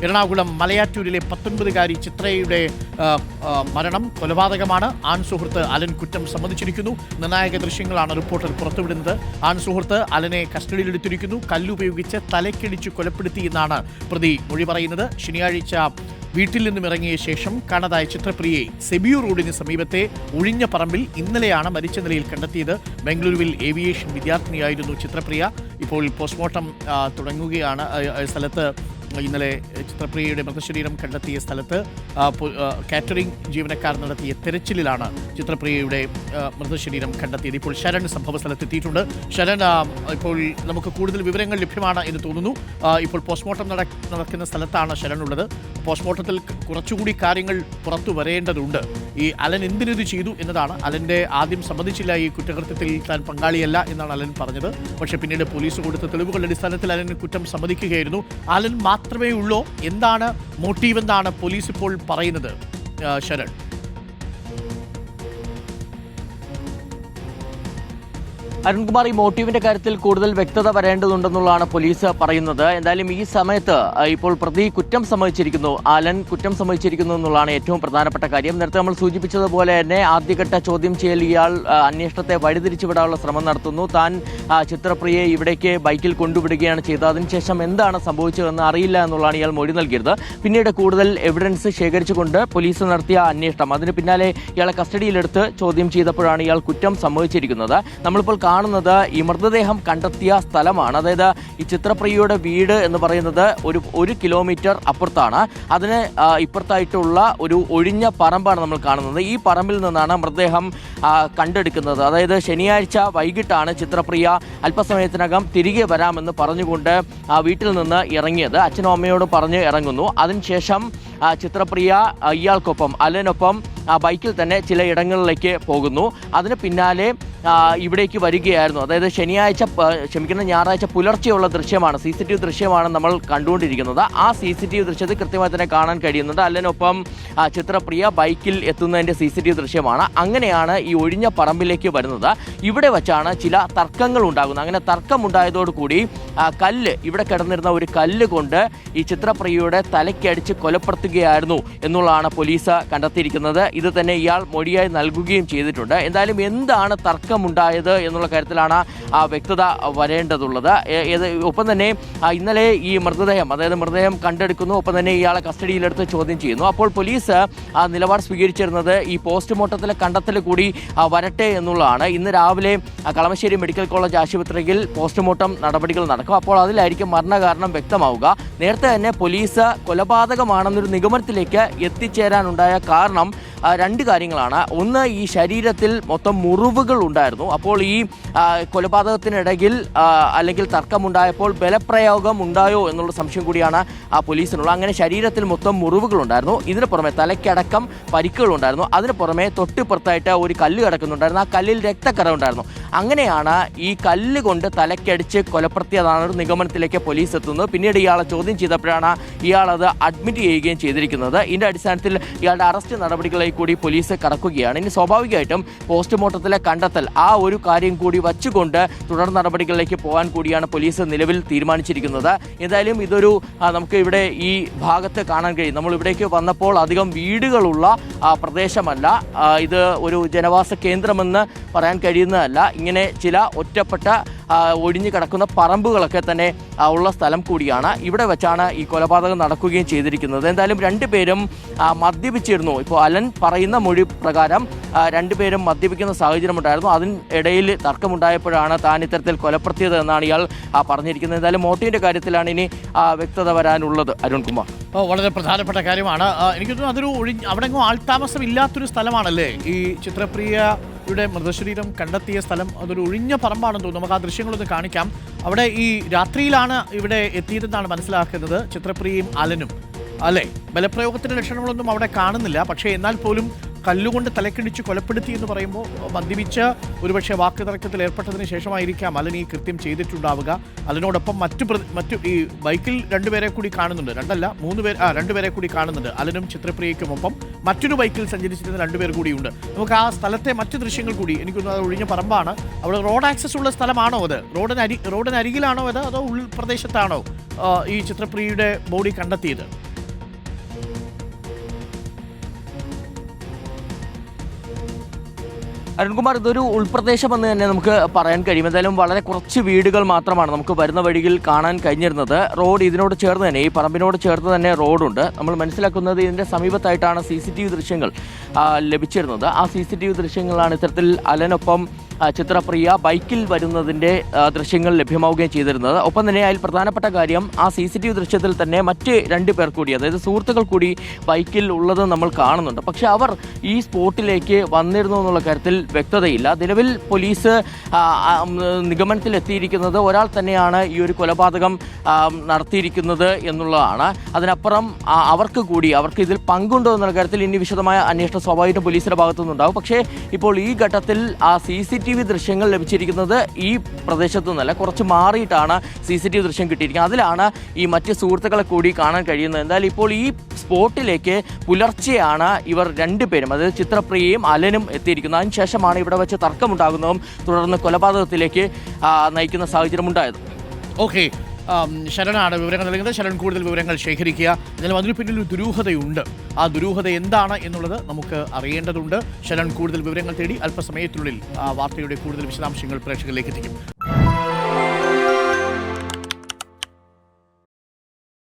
എറണാകുളം മലയാറ്റൂരിലെ 19-കാരി ചിത്രയുടെ മരണം കൊലപാതകമാണ്. ആൺ സുഹൃത്ത് അലൻ കുറ്റം സമ്മതിച്ചിരിക്കുന്നു. നിർണായക ദൃശ്യങ്ങളാണ് റിപ്പോർട്ടർ പുറത്തുവിടുന്നത്. ആൺ സുഹൃത്ത് അലനെ കസ്റ്റഡിയിലെടുത്തിരിക്കുന്നു. കല്ലുപയോഗിച്ച് തലക്കടിച്ച് കൊലപ്പെടുത്തി എന്നാണ് പ്രതി മൊഴി പറയുന്നത്. ശനിയാഴ്ച വീട്ടിൽ നിന്നും ഇറങ്ങിയ ശേഷം കാണാതായ ചിത്രപ്രിയയെ സെബിയൂർ റോഡിന് സമീപത്തെ ഒഴിഞ്ഞ പറമ്പിൽ ഇന്നലെയാണ് മരിച്ച നിലയിൽ കണ്ടെത്തിയത്. ബംഗളൂരുവിൽ ഏവിയേഷൻ വിദ്യാർത്ഥിനിയായിരുന്നു ചിത്രപ്രിയ. ഇപ്പോൾ പോസ്റ്റ്മോർട്ടം തുടങ്ങുകയാണ്. സ്ഥലത്ത് ഇന്നലെ ചിത്രപ്രിയയുടെ മൃതശരീരം കണ്ടെത്തിയ സ്ഥലത്ത് കാറ്ററിംഗ് ജീവനക്കാർ നടത്തിയ തെരച്ചിലിലാണ് ചിത്രപ്രിയയുടെ മൃതശരീരം കണ്ടെത്തിയത്. ഇപ്പോൾ ശരൺ സംഭവ സ്ഥലത്തെത്തിയിട്ടുണ്ട്. ശരൺ, ഇപ്പോൾ നമുക്ക് കൂടുതൽ വിവരങ്ങൾ ലഭ്യമാണ് എന്ന് തോന്നുന്നു. ഇപ്പോൾ പോസ്റ്റ്മോർട്ടം നടക്കുന്ന സ്ഥലത്താണ് ശരൺ ഉള്ളത്. പോസ്റ്റ്മോർട്ടത്തിൽ കുറച്ചുകൂടി കാര്യങ്ങൾ പുറത്തു വരേണ്ടതുണ്ട്. ഈ അലൻ എന്തിനിത് ചെയ്തു എന്നതാണ്. അലൻ്റെ ആദ്യം സമ്മതിച്ചില്ല, ഈ കുറ്റകൃത്യത്തിൽ താൻ പങ്കാളിയല്ല എന്നാണ് അലൻ പറഞ്ഞത്. പക്ഷേ പിന്നീട് പോലീസ് കൊടുത്ത തെളിവുകളുടെ അടിസ്ഥാനത്തിൽ അലൻ കുറ്റം സമ്മതിക്കുകയായിരുന്നു. അലൻ മാത്രമേ ഉള്ളൂ? എന്താണ് മോട്ടീവ് എന്നാണ് പോലീസ് ഇപ്പോൾ പറയുന്നത്? ശരൺ, അരുൺകുമാർ, ഈ മോട്ടീവിന്റെ കാര്യത്തിൽ കൂടുതൽ വ്യക്തത വരേണ്ടതുണ്ടെന്നുള്ളതാണ് പോലീസ് പറയുന്നത്. എന്തായാലും ഈ സമയത്ത് ഇപ്പോൾ പ്രതി കുറ്റം സമ്മതിച്ചിരിക്കുന്നു, അലൻ കുറ്റം സമ്മതിച്ചിരിക്കുന്നു എന്നുള്ളതാണ് ഏറ്റവും പ്രധാനപ്പെട്ട കാര്യം. നേരത്തെ നമ്മൾ സൂചിപ്പിച്ചതുപോലെ തന്നെ ആദ്യഘട്ട ചോദ്യം ചെയ്യൽ ഇയാൾ അന്വേഷണത്തെ വഴിതിരിച്ചുവിടാനുള്ള ശ്രമം നടത്തുന്നു. താൻ ചിത്രപ്രിയയെ ഇവിടേക്ക് ബൈക്കിൽ കൊണ്ടുവിടുകയാണ് ചെയ്തത്. അതിനുശേഷം എന്താണ് സംഭവിച്ചതെന്ന് അറിയില്ല എന്നുള്ളതാണ് ഇയാൾ മൊഴി നൽകിയത്. പിന്നീട് കൂടുതൽ എവിഡൻസ് ശേഖരിച്ചുകൊണ്ട് പോലീസ് നടത്തിയ അന്വേഷണം, അതിന് പിന്നാലെ ഇയാളെ കസ്റ്റഡിയിലെടുത്ത് ചോദ്യം ചെയ്തപ്പോഴാണ് ഇയാൾ കുറ്റം സമ്മതിച്ചിരിക്കുന്നത്. നമ്മളിപ്പോൾ കാണുന്നത് ഈ മൃതദേഹം കണ്ടെത്തിയ സ്ഥലമാണ്. അതായത് ഈ ചിത്രപ്രിയയുടെ വീട് എന്ന് പറയുന്നത് ഒരു കിലോമീറ്റർ അപ്പുറത്താണ്. അതിന് ഇപ്പുറത്തായിട്ടുള്ള ഒരു ഒഴിഞ്ഞ പറമ്പാണ് നമ്മൾ കാണുന്നത്. ഈ പറമ്പിൽ നിന്നാണ് മൃതദേഹം കണ്ടെടുക്കുന്നത്. അതായത് ശനിയാഴ്ച വൈകിട്ടാണ് ചിത്രപ്രിയ അല്പസമയത്തിനകം തിരികെ വരാമെന്ന് പറഞ്ഞുകൊണ്ട് വീട്ടിൽ നിന്ന് ഇറങ്ങിയത്. അച്ഛനും അമ്മയോടും പറഞ്ഞ് ഇറങ്ങുന്നു. അതിനുശേഷം ചിത്രപ്രിയ ഇയാൾക്കൊപ്പം അലനൊപ്പം ബൈക്കിൽ തന്നെ ചില ഇടങ്ങളിലേക്ക് പോകുന്നു. അതിന് പിന്നാലെ ഇവിടേക്ക് വരികയായിരുന്നു. അതായത് ഞായറാഴ്ച പുലർച്ചെയുള്ള ദൃശ്യമാണ്, CCTV ദൃശ്യമാണ് നമ്മൾ കണ്ടുകൊണ്ടിരിക്കുന്നത്. ആ CCTV ദൃശ്യത്തിൽ കൃത്യമായി തന്നെ കാണാൻ കഴിയുന്നുണ്ട്. അലനൊപ്പം ചിത്രപ്രിയ ബൈക്കിൽ എത്തുന്നതിൻ്റെ CCTV ദൃശ്യമാണ്. അങ്ങനെയാണ് ഈ ഒഴിഞ്ഞ പറമ്പിലേക്ക് വരുന്നത്. ഇവിടെ വച്ചാണ് ചില തർക്കങ്ങൾ ഉണ്ടാകുന്നത്. അങ്ങനെ തർക്കമുണ്ടായതോടുകൂടി ഇവിടെ കിടന്നിരുന്ന ഒരു കല്ല് കൊണ്ട് ഈ ചിത്രപ്രിയയുടെ തലയ്ക്കടിച്ച് കൊലപ്പെടുത്തുകയായിരുന്നു എന്നുള്ളതാണ് പോലീസ് കണ്ടെത്തിയിരിക്കുന്നത്. ഇത് തന്നെ ഇയാൾ മൊഴിയായി നൽകുകയും ചെയ്തിട്ടുണ്ട്. എന്തായാലും എന്താണ് തർക്കമുണ്ടായത് എന്നുള്ള കാര്യത്തിലാണ് വ്യക്തത വരേണ്ടതുള്ളത്. ഒപ്പം തന്നെ ഇന്നലെ ഈ മൃതദേഹം കണ്ടെടുക്കുന്നു. ഒപ്പം തന്നെ ഇയാളെ കസ്റ്റഡിയിലെടുത്ത് ചോദ്യം ചെയ്യുന്നു. അപ്പോൾ പോലീസ് നിലപാട് സ്വീകരിച്ചിരുന്നത് ഈ പോസ്റ്റ്മോർട്ടത്തിലെ കണ്ടെത്തൽ കൂടി വരട്ടെ എന്നുള്ളതാണ്. ഇന്ന് രാവിലെ കളമശ്ശേരി മെഡിക്കൽ കോളേജ് ആശുപത്രിയിൽ പോസ്റ്റ്മോർട്ടം നടപടികൾ നടക്കും. അപ്പോൾ അതിലായിരിക്കും മരണകാരണം വ്യക്തമാവുക. നേരത്തെ തന്നെ പോലീസ് കൊലപാതകമാണെന്നൊരു നിഗമനത്തിലേക്ക് എത്തിച്ചേരാനുണ്ടായ കാരണം രണ്ട് കാര്യങ്ങളാണ്. ഒന്ന്, ഈ ശരീരത്തിൽ മൊത്തം മുറിവുകൾ ഉണ്ടായിരുന്നു. അപ്പോൾ ഈ കൊലപാതകത്തിനിടയിൽ അല്ലെങ്കിൽ തർക്കമുണ്ടായപ്പോൾ ബലപ്രയോഗം ഉണ്ടായോ എന്നുള്ള സംശയം കൂടിയാണ് പോലീസിനുള്ള. അങ്ങനെ ശരീരത്തിൽ മൊത്തം മുറിവുകൾ ഉണ്ടായിരുന്നു. ഇതിന് പുറമെ തലയ്ക്കടക്കം പരിക്കുകൾ ഉണ്ടായിരുന്നു. അതിന് പുറമെ തൊട്ടിപ്പുറത്തായിട്ട് ഒരു കല്ല് കിടക്കുന്നുണ്ടായിരുന്നു. ആ കല്ലിൽ രക്തക്കറ ഉണ്ടായിരുന്നു. അങ്ങനെയാണ് ഈ കല്ല് കൊണ്ട് തലയ്ക്കടിച്ച് കൊലപ്പെടുത്തിയതാണ് ഒരു നിഗമനത്തിലേക്ക് പോലീസ് എത്തുന്നത്. പിന്നീട് ഇയാളെ ചോദ്യം ചെയ്തപ്പോഴാണ് ഇയാളത് അഡ്മിറ്റ് ചെയ്യുകയും ചെയ്തിരിക്കുന്നത്. ഇതിൻ്റെ അടിസ്ഥാനത്തിൽ ഇയാളുടെ അറസ്റ്റ് നടപടികളെ കൂടി പോലീസ് കടക്കുകയാണ്. ഇനി സ്വാഭാവികമായിട്ടും പോസ്റ്റ്മോർട്ടത്തിലെ കണ്ടെത്തൽ ആ ഒരു കാര്യം കൂടി വച്ചുകൊണ്ട് തുടർ നടപടികളിലേക്ക് പോകാൻ കൂടിയാണ് പോലീസ് നിലവിൽ തീരുമാനിച്ചിരിക്കുന്നത്. എന്തായാലും ഇതൊരു നമുക്ക് ഇവിടെ ഈ ഭാഗത്ത് കാണാൻ കഴിയും. നമ്മൾ ഇവിടേക്ക് വന്നപ്പോൾ അധികം വീടുകളുള്ള പ്രദേശമല്ല. ഇത് ഒരു ജനവാസ കേന്ദ്രമെന്ന് പറയാൻ കഴിയുന്നതല്ല. ഇങ്ങനെ ചില ഒറ്റപ്പെട്ട ഒഴിഞ്ഞു കിടക്കുന്ന പറമ്പുകളൊക്കെ തന്നെ ഉള്ള സ്ഥലം കൂടിയാണ്. ഇവിടെ വെച്ചാണ് ഈ കൊലപാതകം നടക്കുകയും ചെയ്തിരിക്കുന്നത്. എന്തായാലും രണ്ടുപേരും മദ്യപിച്ചിരുന്നു. ഇപ്പോൾ അലൻ പറയുന്ന മൊഴി പ്രകാരം രണ്ടുപേരും മദ്യപിക്കുന്ന സാഹചര്യമുണ്ടായിരുന്നു. അതിനിടയിൽ തർക്കമുണ്ടായപ്പോഴാണ് താൻ ഇത്തരത്തിൽ കൊലപ്പെടുത്തിയത് എന്നാണ് ഇയാൾ പറഞ്ഞിരിക്കുന്നത്. എന്തായാലും മോട്ടീവിൻ്റെ കാര്യത്തിലാണ് ഇനി വ്യക്തത വരാനുള്ളത്. അരുൺകുമാർ, വളരെ പ്രധാനപ്പെട്ട കാര്യമാണ്. എനിക്ക് തോന്നുന്നു അതൊരു അവിടെങ്ങും ആൾതാമസം ഇല്ലാത്തൊരു സ്ഥലമാണല്ലേ ഈ ചിത്രപ്രിയയുടെ മൃതശരീരം കണ്ടെത്തിയ സ്ഥലം? അതൊരു ഒഴിഞ്ഞ പറമ്പാണെന്ന് തോന്നുന്നു. നമുക്ക് ആ ദൃശ്യങ്ങളൊന്ന് കാണിക്കാം. അവിടെ ഈ രാത്രിയിലാണ് ഇവിടെ എത്തിയതെന്നാണ് മനസ്സിലാക്കുന്നത് ചിത്രപ്രിയയും അലനും, അല്ലേ? ബലപ്രയോഗത്തിൻ്റെ ലക്ഷണങ്ങളൊന്നും അവിടെ കാണുന്നില്ല. പക്ഷേ എന്നാൽ പോലും കല്ലുകൊണ്ട് തലക്കടിച്ച് കൊലപ്പെടുത്തി എന്ന് പറയുമ്പോൾ മദ്യപിച്ച് ഒരുപക്ഷെ വാക്ക് തർക്കത്തിൽ ഏർപ്പെട്ടതിന് ശേഷമായിരിക്കാം അലൻ ഈ കൃത്യം ചെയ്തിട്ടുണ്ടാവുക. അലനോടൊപ്പം മറ്റു ഈ ബൈക്കിൽ രണ്ടുപേരെ കൂടി കാണുന്നുണ്ട്. രണ്ടുപേരെ കൂടി കാണുന്നുണ്ട്. അലനും ചിത്രപ്രിയയ്ക്കുമൊപ്പം മറ്റൊരു ബൈക്കിൽ സഞ്ചരിച്ചിരുന്ന രണ്ടുപേർ കൂടിയുണ്ട്. നമുക്ക് ആ സ്ഥലത്തെ മറ്റു ദൃശ്യങ്ങൾ കൂടി, എനിക്കൊന്നും അത് ഒഴിഞ്ഞ പറമ്പാണ്. അവിടെ റോഡ് ആക്സസ് ഉള്ള സ്ഥലമാണോ അത്? റോഡിനരികിലാണോ അത്, അതോ ഉൾപ്രദേശത്താണോ ഈ ചിത്രപ്രിയയുടെ ബോഡി കണ്ടെത്തിയത്? അരുൺകുമാർ, ഇതൊരു ഉൾപ്രദേശം എന്ന് തന്നെ നമുക്ക് പറയാൻ കഴിയും. എന്തായാലും വളരെ കുറച്ച് വീടുകൾ മാത്രമാണ് നമുക്ക് വരുന്ന വഴിയിൽ കാണാൻ കഴിഞ്ഞിരുന്നത്. റോഡ് ഇതിനോട് ചേർന്ന് തന്നെ, ഈ പറമ്പിനോട് ചേർന്ന് തന്നെ റോഡുണ്ട്. നമ്മൾ മനസ്സിലാക്കുന്നത് ഇതിൻ്റെ സമീപത്തായിട്ടാണ് CCTV ദൃശ്യങ്ങൾ ലഭിച്ചിരുന്നത്. ആ CCTV ദൃശ്യങ്ങളാണ് ഇത്തരത്തിൽ അലനൊപ്പം ചിത്രപ്രിയ ബൈക്കിൽ വരുന്നതിൻ്റെ ദൃശ്യങ്ങൾ ലഭ്യമാവുകയും ചെയ്തിരുന്നത്. ഒപ്പം തന്നെ അതിൽ പ്രധാനപ്പെട്ട കാര്യം, ആ CCTV ദൃശ്യത്തിൽ തന്നെ മറ്റ് 2 പേർ കൂടി, അതായത് സുഹൃത്തുക്കൾ കൂടി ബൈക്കിൽ ഉള്ളത് നമ്മൾ കാണുന്നുണ്ട്. പക്ഷെ അവർ ഈ സ്പോട്ടിലേക്ക് വന്നിരുന്നു എന്നുള്ള കാര്യത്തിൽ വ്യക്തതയില്ല. നിലവിൽ പോലീസ് നിഗമനത്തിലെത്തിയിരിക്കുന്നത് ഒരാൾ തന്നെയാണ് ഈ ഒരു കൊലപാതകം നടത്തിയിരിക്കുന്നത് എന്നുള്ളതാണ്. അതിനപ്പുറം അവർക്ക് ഇതിൽ പങ്കുണ്ടോ എന്നുള്ള കാര്യത്തിൽ ഇനി വിശദമായ അന്വേഷണം സ്വാഭാവികമായിട്ടും പോലീസിന്റെ ഭാഗത്തുനിന്നുണ്ടാവും. പക്ഷേ ഇപ്പോൾ ഈ ഘട്ടത്തിൽ ആ CCTV ദൃശ്യങ്ങൾ ലഭിച്ചിരിക്കുന്നത് ഈ പ്രദേശത്തു നിന്നല്ല, കുറച്ച് മാറിയിട്ടാണ് CCTV ദൃശ്യം കിട്ടിയിരിക്കുന്നത്. അതിലാണ് ഈ മറ്റ് സുഹൃത്തുക്കളെ കൂടി കാണാൻ കഴിയുന്നത്. എന്തായാലും ഇപ്പോൾ ഈ സ്പോട്ടിലേക്ക് പുലർച്ചെയാണ് ഇവർ 2 പേരും, അതായത് ചിത്രപ്രിയയും അലനും എത്തിയിരിക്കുന്നത്. അതിനുശേഷമാണ് ഇവിടെ വെച്ച് തർക്കമുണ്ടാകുന്നതും തുടർന്ന് കൊലപാതകത്തിലേക്ക് നയിക്കുന്ന സാഹചര്യം ഉണ്ടായത്. ഓക്കെ, ശരണാണ് വിവരങ്ങൾ നൽകുന്നത്. ശരൺ കൂടുതൽ വിവരങ്ങൾ ശേഖരിക്കുക. എന്നാലും അതിന് പിന്നിൽ ഒരു ദുരൂഹതയുണ്ട്. ആ ദുരൂഹത എന്താണ് എന്നുള്ളത് നമുക്ക് അറിയേണ്ടതുണ്ട്. ശരൺ കൂടുതൽ വിവരങ്ങൾ തേടി അല്പസമയത്തിനുള്ളിൽ വാർത്തയുടെ കൂടുതൽ വിശദാംശങ്ങൾ പ്രേക്ഷകരിലേക്ക് എത്തിക്കും.